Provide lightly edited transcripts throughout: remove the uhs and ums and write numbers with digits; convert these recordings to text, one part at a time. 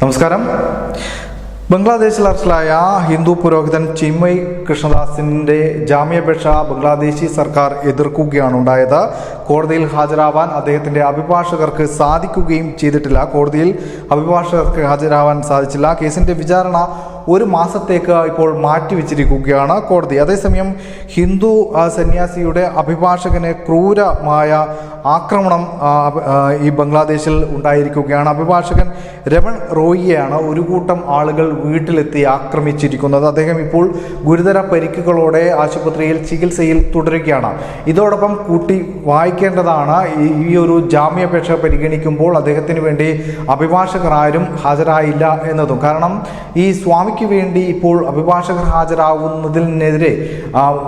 നമസ്കാരം. ബംഗ്ലാദേശിൽ അറസ്റ്റിലായ ഹിന്ദു പുരോഹിതൻ ചിന്മയ് കൃഷ്ണദാസിന്റെ ജാമ്യാപേക്ഷ ബംഗ്ലാദേശി സർക്കാർ എതിർക്കുകയാണ് ഉണ്ടായത്. കോടതിയിൽ ഹാജരാവാൻ അദ്ദേഹത്തിന്റെ അഭിഭാഷകർക്ക് സാധിക്കുകയും ചെയ്തിട്ടില്ല. കോടതിയിൽ അഭിഭാഷകർക്ക് ഹാജരാവാൻ സാധിച്ചില്ല. കേസിന്റെ വിചാരണ ഒരു മാസത്തേക്ക് ഇപ്പോൾ മാറ്റിവെച്ചിരിക്കുകയാണ് കോടതി. അതേസമയം ഹിന്ദു സന്യാസിയുടെ അഭിഭാഷകന് ക്രൂരമായ ആക്രമണം ഈ ബംഗ്ലാദേശിൽ ഉണ്ടായിരിക്കുകയാണ്. അഭിഭാഷകൻ രമൺ റോയിയെയാണ് ഒരു കൂട്ടം ആളുകൾ വീട്ടിലെത്തി ആക്രമിച്ചിരിക്കുന്നത്. അദ്ദേഹം ഇപ്പോൾ ഗുരുതര പരിക്കുകളോടെ ആശുപത്രിയിൽ ചികിത്സയിൽ തുടരുകയാണ്. ഇതോടൊപ്പം കൂട്ടി വായിക്കേണ്ടതാണ്, ഈ ഒരു ജാമ്യാപേക്ഷ പരിഗണിക്കുമ്പോൾ അദ്ദേഹത്തിന് വേണ്ടി അഭിഭാഷകർ ആരും ഹാജരായില്ല എന്നതും. കാരണം ഈ സ്വാമിക്ക് വേണ്ടി ഇപ്പോൾ അഭിഭാഷകർ ഹാജരാകുന്നതിനെതിരെ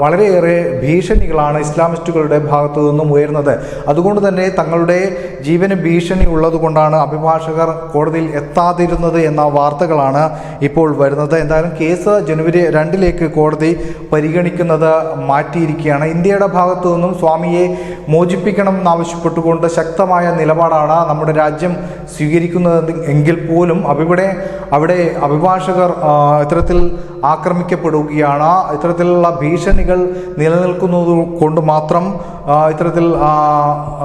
വളരെയേറെ ഭീഷണികളാണ് ഇസ്ലാമിസ്റ്റുകളുടെ ഭാഗത്തു നിന്നും ഉയർന്നത്. അതുകൊണ്ട് തന്നെ തങ്ങളുടെ ജീവന് ഭീഷണി ഉള്ളതുകൊണ്ടാണ് അഭിഭാഷകർ കോടതിയിൽ എത്താതിരുന്നത് എന്ന വാർത്തകളാണ് ഇപ്പോൾ വരുന്നത്. എന്തായാലും കേസ് ജനുവരി 2 കോടതി പരിഗണിക്കുന്നത് മാറ്റിയിരിക്കുകയാണ്. ഇന്ത്യയുടെ ഭാഗത്തു നിന്നും സ്വാമിയെ മോചിപ്പിക്കണം എന്നാവശ്യപ്പെട്ടുകൊണ്ട് ശക്തമായ നിലപാടാണ് നമ്മുടെ രാജ്യം സ്വീകരിക്കുന്നത് എങ്കിൽ പോലും അവിടെ അഭിഭാഷകർ ഇത്തരത്തിൽ ആക്രമിക്കപ്പെടുകയാണ്. ഇത്തരത്തിലുള്ള ഭീഷണികൾ നിലനിൽക്കുന്നത് കൊണ്ട് മാത്രം ഇത്തരത്തിൽ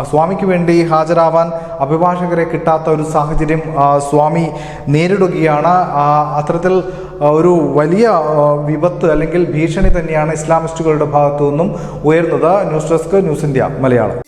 സ്വാമിക്ക് വേണ്ടി ഹാജരാവാൻ അഭിഭാഷകരെ കിട്ടാത്ത ഒരു സാഹചര്യം സ്വാമി നേരിടുകയാണ്. അത്തരത്തിൽ ഒരു വലിയ വിപത്ത് അല്ലെങ്കിൽ ഭീഷണി തന്നെയാണ് ഇസ്ലാമിസ്റ്റുകളുടെ ഭാഗത്തു നിന്നും ഉയർന്നത്. News desk, news India Malayalam.